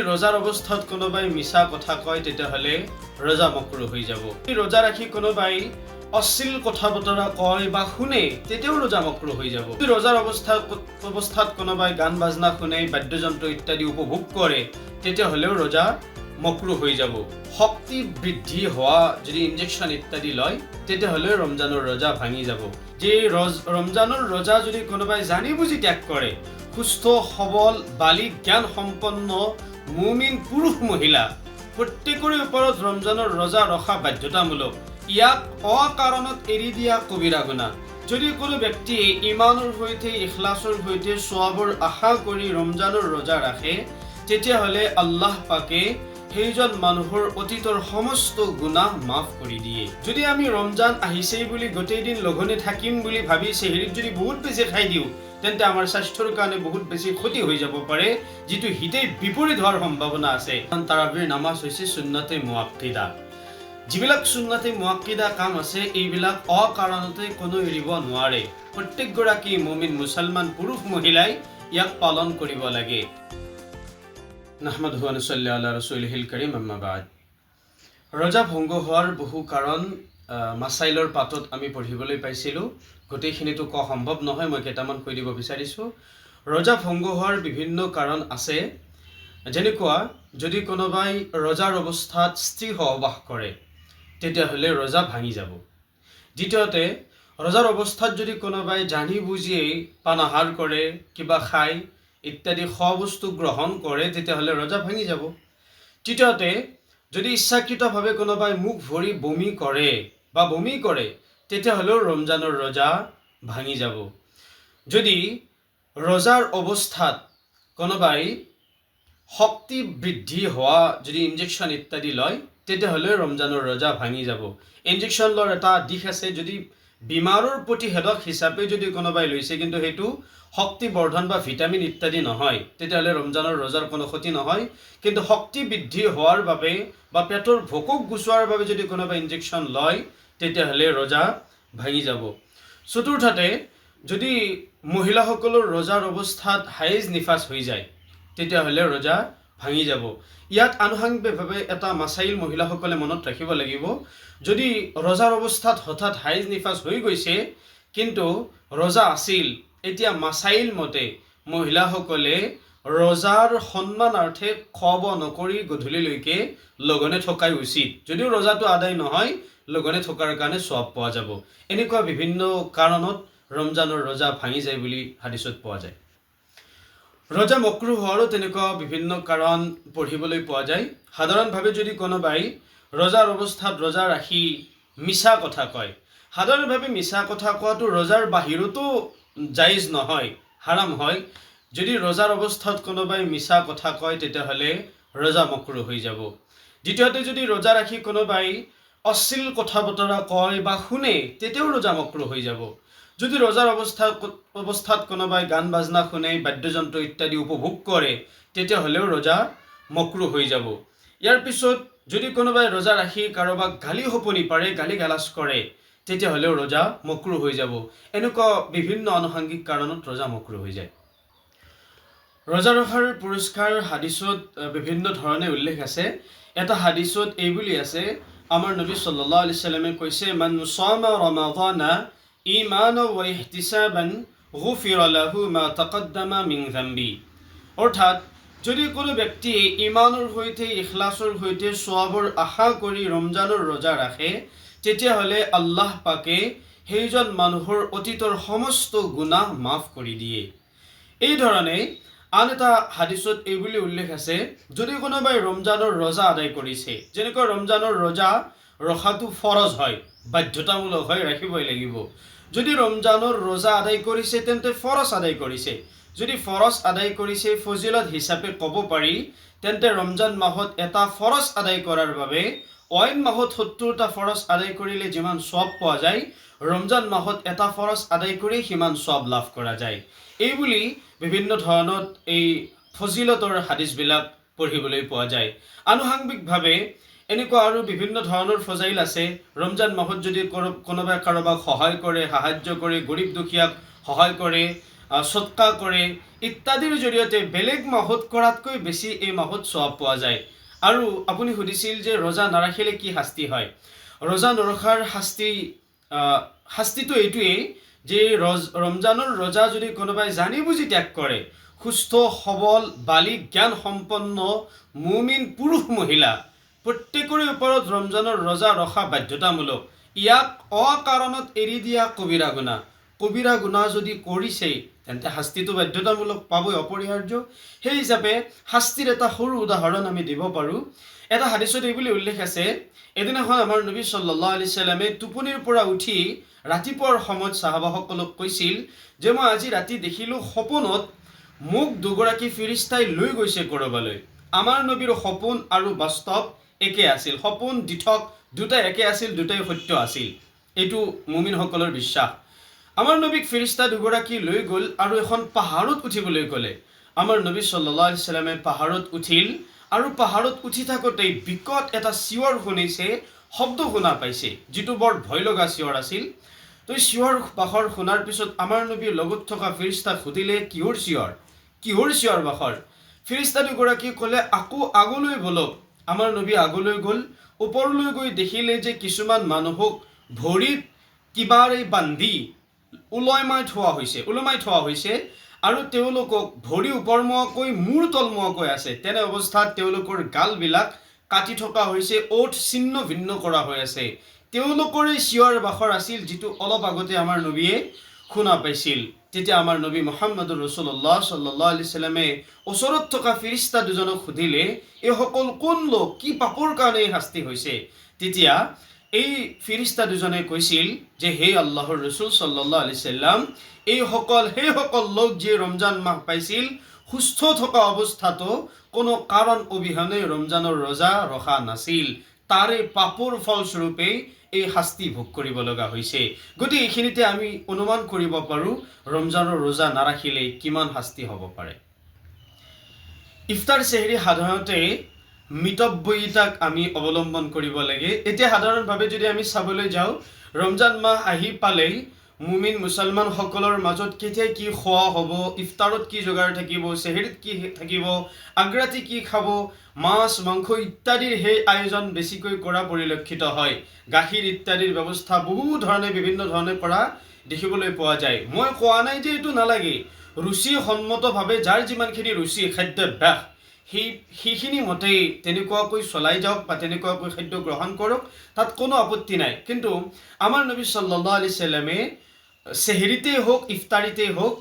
ৰোজাৰ অবস্থাত কোনোবাই মিছা কথা কয় তেতিয়াহ'লে ৰোজা মকৰুহ হৈ যাব। যদি ৰোজা ৰাখি কোনোবাই অশ্লীল কথা বতৰা কয় বা শুনে তেতিয়াও ৰোজা মকৰুহ হৈ যাব। যদি ৰোজাৰ অবস্থাত কোনোবাই গান বাজনা শুনে, বাদ্যযন্ত্ৰ ইত্যাদি উপভোগ কৰে তেতিয়াহ'লেও ৰোজা মকৰুহ হৈ যাব। শক্তি বৃদ্ধি হোৱা যদি ইনজেকশ্যন ইত্যাদি লয় তেতিয়াহ'লে ৰমজানৰ ৰোজা ভাঙি যাব। যে ৰমজানৰ ৰোজা যদি কোনোবাই জানি বুজি ত্যাগ কৰে, সুস্থ সবল বালিক জ্ঞান সম্পন্ন মুমিন পুৰুষ মহিলা প্ৰত্যেকৰে ওপৰত ৰমজানৰ ৰোজা ৰখা বাধ্যতামূলক। ইয়াক অকাৰণত এৰি দিয়া কবিৰা গুনাহ। যদি কোনো ব্যক্তিয়ে ইমানৰ সৈতে ইখলাছৰ সৈতে সওয়াবৰ আশা কৰি ৰমজানৰ ৰোজা ৰাখে তেতিয়াহ'লে আল্লাহ পাকে সেইজন মানুহৰ অতীতৰ সমস্ত গুনাহ মাফ কৰি দিয়ে। যদি আমি ৰমজান আহিছেই বুলি গোটেই দিন লঘোণে থাকিম বুলি ভাবি চেহৰিত যদি বহুত বেছি খাই দিওঁ তেন্তে আমাৰ স্বাস্থ্যৰ কাৰণে বহুত বেছি ক্ষতি হৈ যাব পাৰে, যিটো হিতেই বিপৰীত হোৱাৰ সম্ভাৱনা আছে। তাৰাৱীৰ নামাজ হৈছে সুন্নতে মুআক্কিদা। যিবিলাক সুন্নতে মুআক্কিদা কাম আছে এইবিলাক অকাৰণতে কোনো এৰিব নোৱাৰে। প্ৰত্যেকগৰাকী মুমিন মুছলমান পুৰুষ মহিলাই ইয়াক পালন কৰিব লাগে। নাহমাদুহু ওয়া নুছল্লি আলা ৰাসূলিহিল কাৰীম, আম্মা বা'দ। ৰোজা ভংগ হোৱাৰ বহু কাৰণ মাছাইলৰ পাতত আমি পঢ়িবলৈ পাইছিলোঁ। গোটেইখিনিতো কোৱা সম্ভৱ নহয়, মই কেইটামান কৈ দিব বিচাৰিছোঁ। ৰোজা ভংগ হোৱাৰ বিভিন্ন কাৰণ আছে। যেনেকুৱা যদি কোনোবাই ৰোজাৰ অৱস্থাত স্ত্ৰী সহবাস কৰে তেতিয়াহ'লে ৰোজা ভাঙি যাব। দ্বিতীয়তে ৰোজাৰ অৱস্থাত যদি কোনোবাই জানি বুজিয়েই পানাহাৰ কৰে, কিবা খায় ইত্যাদি খোৱা বস্তু গ্ৰহণ কৰে তেতিয়াহ'লে ৰোজা ভাঙি যাব। তৃতীয়তে যদি ইচ্ছাকৃতভাৱে কোনোবাই মুখ ভৰি বমি কৰে বা বমি কৰে তেতিয়াহ'লেও ৰমজানৰ ৰোজা ভাঙি যাব। যদি ৰোজাৰ অৱস্থাত কোনোবাই শক্তি বৃদ্ধি হোৱা যদি ইনজেকশ্যন ইত্যাদি লয় তেতিয়াহ'লে ৰমজানৰ ৰোজা ভাঙি যাব। ইনজেকশ্যন লোৱাৰ এটা দিশ আছে, যদি বেমাৰৰ প্ৰতিষেধক হিচাপে যদি কোনোবাই লৈছে কিন্তু সেইটো শক্তি বৰ্ধন বা ভিটামিন ইত্যাদি নহয় তেতিয়াহ'লে ৰমজানৰ ৰোজাৰ কোনো ক্ষতি নহয়। কিন্তু শক্তি বৃদ্ধি হোৱাৰ বাবে বা পেটৰ ভোকক গুচোৱাৰ বাবে যদি কোনোবাই ইনজেকশ্যন লয় তেতিয়াহ'লে ৰোজা ভাঙি যাব। চতুৰ্থতে যদি মহিলাসকলৰ ৰোজাৰ অৱস্থাত হাইজ নিফাস হৈ যায় তেতিয়াহ'লে ৰোজা ভাঙি যাব। ইয়াত আনুষংগিকভাৱে এটা মাছাইল মহিলাসকলে মনত ৰাখিব লাগিব। যদি ৰোজাৰ অৱস্থাত হঠাৎ হাইজ নিফাস হৈ গৈছে কিন্তু ৰোজা আছিল, এতিয়া মাছাইল মতে মহিলাসকলে ৰোজাৰ সন্মানাৰ্থে খোৱা বোৱা নকৰি গধূলিলৈকে লঘোণে থকাই উচিত। যদিও ৰোজাটো আদায় নহয় লঘোণে থকাৰ কাৰণে সওয়াব পোৱা যাব। এনেকুৱা বিভিন্ন কাৰণত ৰমজানৰ ৰোজা ভাঙি যায় বুলি হাদিছত পোৱা যায়। ৰোজা মকৰুহ হোৱাৰো তেনেকুৱা বিভিন্ন কাৰণ পঢ়িবলৈ পোৱা যায়। সাধাৰণভাৱে যদি কোনোবাই ৰোজাৰ অৱস্থাত ৰোজা ৰাখি মিছা কথা কয়, সাধাৰণভাৱে মিছা কথা কোৱাটো ৰোজাৰ বাহিৰতো জায়েজ নহয়, হাৰাম হয়। যদি ৰোজাৰ অৱস্থাত কোনোবাই মিছা কথা কয় তেতিয়াহ'লে ৰোজা মকৰুহ হৈ যাব। দ্বিতীয়তে যদি ৰোজা ৰাখি কোনোবাই অশ্লীল কথা বতৰা কয় বা শুনে তেতিয়াও ৰোজা মকৰুহ হৈ যাব। যদি ৰোজাৰ অৱস্থাত কোনোবাই গান বাজনা শুনে, বাদ্যযন্ত্ৰ ইত্যাদি উপভোগ কৰে তেতিয়াহ'লেও ৰোজা মকৰুহ হৈ যাব। ইয়াৰ পিছত যদি কোনোবাই ৰোজা ৰাখি কাৰোবাক গালি শপনি পাৰে, গালি গালাজ কৰে তেতিয়াহ'লেও ৰোজা মকৰুহ হৈ যাব। এনেকুৱা বিভিন্ন আনুষংগিক কাৰণত ৰোজা মকৰুহ হৈ যায়। ৰোজা ৰখাৰ পুৰস্কাৰ হাদিছত বিভিন্ন ধৰণে উল্লেখ আছে। এটা হাদিছত এই বুলি আছে, আমাৰ নবী সাল্লাল্লাহু আলাইহি সাল্লামে কৈছে, মান সামা ৰমাদানা ঈমানান ওয়া ইহতিসাবান গুফিৰা লাহু মা তাকদ্দামা মিন যামবি। অৰ্থাৎ যদি কোনো ব্যক্তিয়ে ইমানৰ সৈতে ইখলাছৰ সৈতে সওয়াবৰ আশা কৰি ৰমজানৰ ৰোজা ৰাখে তেতিয়াহ'লে আল্লাহ পাকে সেইজন মানুহৰ অতীতৰ সমস্ত গুনাহ মাফ কৰি দিয়ে। এই ধৰণে আন এটা হাদিছত এই বুলি উল্লেখ আছে, যদি কোনোবাই ৰমজানৰ ৰোজা আদায় কৰিছে, যেনেকৈ ৰমজানৰ ৰোজা ৰখাটো ফৰজ হয়, বাধ্যতামূলক হয়, ৰাখিবই লাগিব। যদি ৰমজানৰ ৰোজা আদায় কৰিছে তেন্তে ফৰজ আদায় কৰিছে। যদি ফৰজ আদায় কৰিছে ফজিলত হিচাপে ক'ব পাৰি তেন্তে ৰমজান মাহত এটা ফৰজ আদায় কৰাৰ বাবে অইন মাহত 70টা ফৰজ আদায় কৰিলে যিমান সওয়াব পোৱা যায় ৰমজান মাহত এটা ফৰজ আদায় কৰি সিমান সওয়াব লাভ কৰা যায়। এইবুলি বিভিন্ন ধৰণত এই ফজিলতৰ হাদিছবিলাক পঢ়িবলৈ পোৱা যায়। আনুষংগিকভাৱে এনেকুৱা আৰু বিভিন্ন ধৰণৰ ফজাইল আছে। ৰমজান মাহত যদি কোনোবাই কাৰোবাক সহায় কৰে, সাহায্য কৰে, গৰীব দুখীয়াক সহায় কৰে, সৎকা কৰে ইত্যাদিৰ জৰিয়তে বেলেগ মাহত কৰাতকৈ বেছি এই মাহত সওৱাব পোৱা যায়। আৰু আপুনি সুধিছিল যে ৰোজা নাৰাখিলে কি শাস্তি হয়। ৰোজা নৰখাৰ শাস্তিটো এইটোৱেই যে ৰমজানৰ ৰোজা যদি কোনোবাই জানি বুজি ত্যাগ কৰে, সুস্থ সবল বালিক জ্ঞান সম্পন্ন মুমিন পুৰুষ মহিলা প্ৰত্যেকৰে ওপৰত ৰমজানৰ ৰোজা ৰখা বাধ্যতামূলক। ইয়াক অকাৰণত এৰি দিয়া কবিৰা গুনাহ। কবিৰা গুনাহ যদি কৰিছে তেন্তে শাস্তিটো বাধ্যতামূলক পাবই, অপৰিহাৰ্য। সেই হিচাপে শাস্তিৰ এটা সৰু উদাহৰণ আমি দিব পাৰোঁ। এটা হাদিছত এইবুলি উল্লেখ আছে, এদিনাখন আমাৰ নবী সাল্লাল্লাহু আলাইহি সাল্লামে টোপনিৰ পৰা উঠি ৰাতিপুৱাৰ সময়ত সাহাবাসকলক কৈছিল যে মই আজি ৰাতি দেখিলোঁ সপোনত মোক দুগৰাকী ফিৰিস্তাই লৈ গৈছে ক'ৰবালৈ। আমাৰ নবীৰ সপোন আৰু বাস্তৱ একে আছিল। সপোন দিঠক দুটাই একে আছিল, দুটাই সত্য আছিল। এইটো মুমিনসকলৰ বিশ্বাস। আমাৰ নবীক ফিৰিস্তা দুগৰাকী লৈ গ'ল আৰু এখন পাহাৰত উঠিবলৈ ক'লে। আমাৰ নবী সাল্লাল্লাহু আলাইহি সাল্লামে পাহাৰত উঠিল আৰু পাহাৰত উঠি থাকোঁতেই বিকট এটা চিঞৰ শুনিছে, শব্দ শুনা পাইছে, যিটো বৰ ভয় লগা চিঞৰ আছিল। তো চিঞৰ বাখৰ শুনাৰ পিছত আমাৰ নবীৰ লগত থকা ফিৰিস্তাক সুধিলে, কিহৰ চিঞৰ, কিহৰ চিঞৰ বাখৰ? ফিৰিস্তা দুগৰাকীয়ে ক'লে, আকৌ আগলৈ বলক। আমাৰ নবী আগলৈ গ'ল। ওপৰলৈ গৈ দেখিলে যে কিছুমান মানুহক ভৰিত কিবাৰে বান্ধি ওলমাই থোৱা হৈছে আৰু তেওঁলোকক ভৰি ওপৰমুৱাকৈ মূৰ তলমুৱাকৈ আছে। তেনে অৱস্থাত তেওঁলোকৰ গালবিলাক কাটি থকা হৈছে, ওঠ ছিন্ন ভিন্ন কৰা হৈ আছে। তেওঁলোকৰে চিঞৰ বাখৰ আছিল, যিটো অলপ আগতে আমাৰ নবীয়ে শুনা পাইছিল। তেতিয়া আমাৰ নবী মুহাম্মদুৰ ৰাছূলুল্লাহ সাল্লাল্লাহু আলাইহি সাল্লামে ওচৰত থকা ফিৰিস্তা দুজনক সুধিলে, এইসকল কোন লোক, কি পাপৰ কাৰণে এই শাস্তি হৈছে? তেতিয়া এই ফিৰিস্তা দুজনে কৈছিল যে হে আল্লাহৰ ৰাছূল সাল্লাল্লাহু আলাইহি সাল্লাম, সেইসকল লোক যিয়ে ৰমজান মাহ পাইছিল, সুস্থ থকা অৱস্থাতো কোনো কাৰণ অবিহনে ৰমজানৰ ৰোজা ৰখা নাছিল। তাৰে পাপৰ ফলস্বৰূপে এই শাস্তি ভোগ কৰিব লগা হৈছে। গতিকে এইখিনিতে আমি অনুমান কৰিব পাৰোঁ ৰমজানৰ ৰোজা নাৰাখিলে কিমান শাস্তি হ'ব পাৰে। ইফতাৰ চেহৰি সাধাৰণতে মিতব্যয়িতাক আমি অৱলম্বন কৰিব লাগে। এতিয়া সাধাৰণভাৱে যদি আমি চাবলৈ যাওঁ, ৰমজান মাহ আহি পালেই মুমিন মুছলমানসকলৰ মাজত কেতিয়া কি খোৱা হ'ব, ইফতাৰত কি যোগাৰ থাকিব, চেহৰিত কি থাকিব, আগৰাতি কি খাব, মাছ মাংস ইত্যাদিৰ সেই আয়োজন বেছিকৈ কৰা পৰিলক্ষিত হয়। গাখীৰ ইত্যাদিৰ ব্যৱস্থা বিভিন্ন ধৰণে কৰা দেখিবলৈ পোৱা যায়। মই কোৱা নাই যে এইটো নালাগে। ৰুচিসন্মতভাৱে যাৰ যিমানখিনি ৰুচি খাদ্যাভ্যাস সেইখিনি মতেই তেনেকুৱাকৈ চলাই যাওক বা তেনেকুৱাকৈ খাদ্য গ্ৰহণ কৰক, তাত কোনো আপত্তি নাই। কিন্তু আমাৰ নবী সাল্লাল্লাহু আলাইহি সাল্লামে চেহৰিতেই হওক ইফতাৰিতেই হওক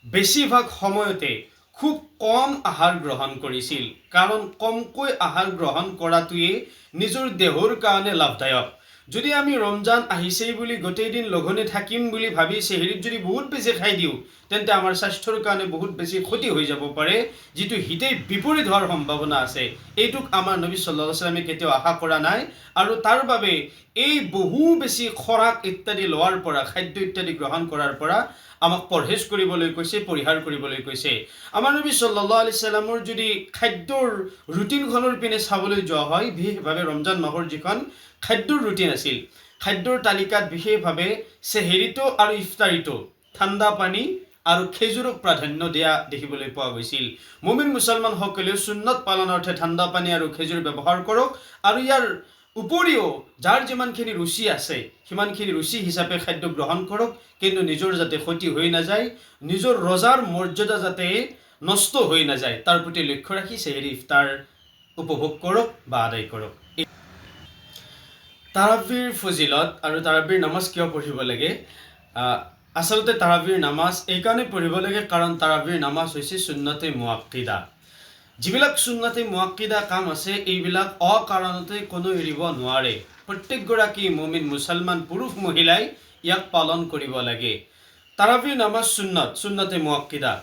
বেছিভাগ সময়তে খুব কম আহাৰ গ্ৰহণ কৰিছিল। কাৰণ কমকৈ আহাৰ গ্ৰহণ কৰাটোৱে নিজৰ দেহৰ কাৰণে লাভদায়ক। যদি আমি ৰমজান আহিছেই বুলি গোটেই দিন লঘোণে থাকিম বুলি ভাবি চেহৰিত যদি বহুত বেছি খাই দিওঁ, তেন্তে আমাৰ স্বাস্থ্যৰ কাৰণে বহুত বেছি ক্ষতি হৈ যাব পাৰে, যিটো হিতেই বিপৰীত হোৱাৰ সম্ভাৱনা আছে। এইটোক আমাৰ নবী সাল্লাল্লাহু আলাইহি সাল্লামে কেতিয়াও আশা কৰা নাই। আৰু তাৰ বাবে এই বহু বেছি খোৰাক ইত্যাদি লোৱাৰ পৰা, খাদ্য ইত্যাদি গ্ৰহণ কৰাৰ পৰা আমাক পৰহেজ কৰিবলৈ কৈছে, পৰিহাৰ কৰিবলৈ কৈছে। আমাৰ নবী সাল্লাল্লাহু আলাইহি সাল্লামৰ যদি খাদ্যৰ ৰুটিনখনৰ পিনে চাবলৈ যোৱা হয়, বিশেষভাৱে ৰমজান মাহৰ যিখন খাদ্যৰ ৰুটিন আছিল, খাদ্যৰ তালিকাত বিশেষভাৱে চেহৰিটো আৰু ইফতাৰিটো ঠাণ্ডা পানী আৰু খেজুৰক প্ৰাধান্য দিয়া দেখিবলৈ পোৱা গৈছিল। মুমিন মুছলমানসকলেও সুন্নত পালনাৰ্থে ঠাণ্ডা পানী আৰু খেজুৰ ব্যৱহাৰ কৰক, আৰু ইয়াৰ উপৰিও যাৰ যিমানখিনি ৰুচি আছে সিমানখিনি ৰুচি হিচাপে খাদ্য গ্ৰহণ কৰক, কিন্তু নিজৰ যাতে ক্ষতি হৈ নাযায়, নিজৰ ৰোজাৰ মৰ্যাদা যাতে নষ্ট হৈ নাযায়, তাৰ প্ৰতি লক্ষ্য ৰাখি চেহৰি ইফতাৰ উপভোগ কৰক বা আদায় কৰক। তাৰাৱীৰ ফজিলত আৰু তাৰাৱীৰ নামাজ কিয় পঢ়িব লাগে? আচলতে তাৰাৱীৰ নামাজ এইকাৰণে পঢ়িব লাগে কাৰণ তাৰাৱীৰ নামাজ হৈছে সুন্নতে মুআক্কিদা। যিবিলাক সুন্নতে মুআক্কিদা কাম আছে, এইবিলাক অকাৰণতে কোনো এৰিব নোৱাৰে। প্ৰত্যেকগৰাকী মুমিন মুছলমান পুৰুষ মহিলাই ইয়াক পালন কৰিব লাগে। তাৰাৱীৰ নামাজ সুন্নতে মুআক্কিদা।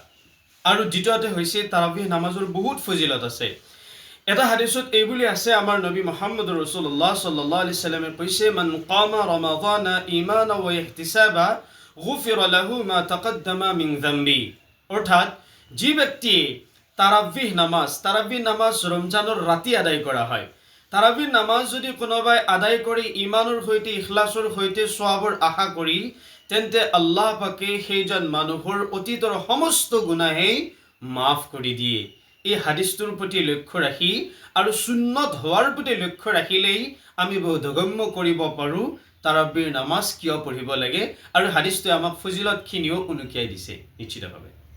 আৰু দ্বিতীয়তে হৈছে তাৰাৱীহ নামাজৰ বহুত ফজিলত আছে। এটা হাদিছত এইবুলি আছে, আমাৰ নবী মুহাম্মদুৰ ৰাছূলুল্লাহ সাল্লাল্লাহু আলাইহি সাল্লামে কৈছে, মান কামা ৰমাদানা ঈমানান ওয়া ইহতিসাবা গুফিৰা লাহু মা তাকদ্দামা মিন যামবি। অৰ্থাৎ যি ব্যক্তিয়ে তাৰাৱীহ নামাজ ৰমজানৰ ৰাতি আদায় কৰা হয়, তাৰাৱীহ নামাজ যদি কোনোবাই আদায় কৰি ইমানৰ সৈতে ইখলাছৰ সৈতে সওৱাবৰ আশা কৰি, তেন্তে আল্লাহ পাকে সেইজন মানুহৰ অতীতৰ সমস্ত গুনাহেই মাফ কৰি দিয়ে। এই হাদিছটোৰ প্ৰতি লক্ষ্য ৰাখি আৰু সুন্নত হোৱাৰ প্ৰতি লক্ষ্য ৰাখিলেই আমি বোধগম্য কৰিব পাৰোঁ তাৰাবিৰ নামাজ কিয় পঢ়িব লাগে, আৰু হাদিছটোৱে আমাক ফজিলতখিনিও উনুকিয়াই দিছে নিশ্চিতভাৱে।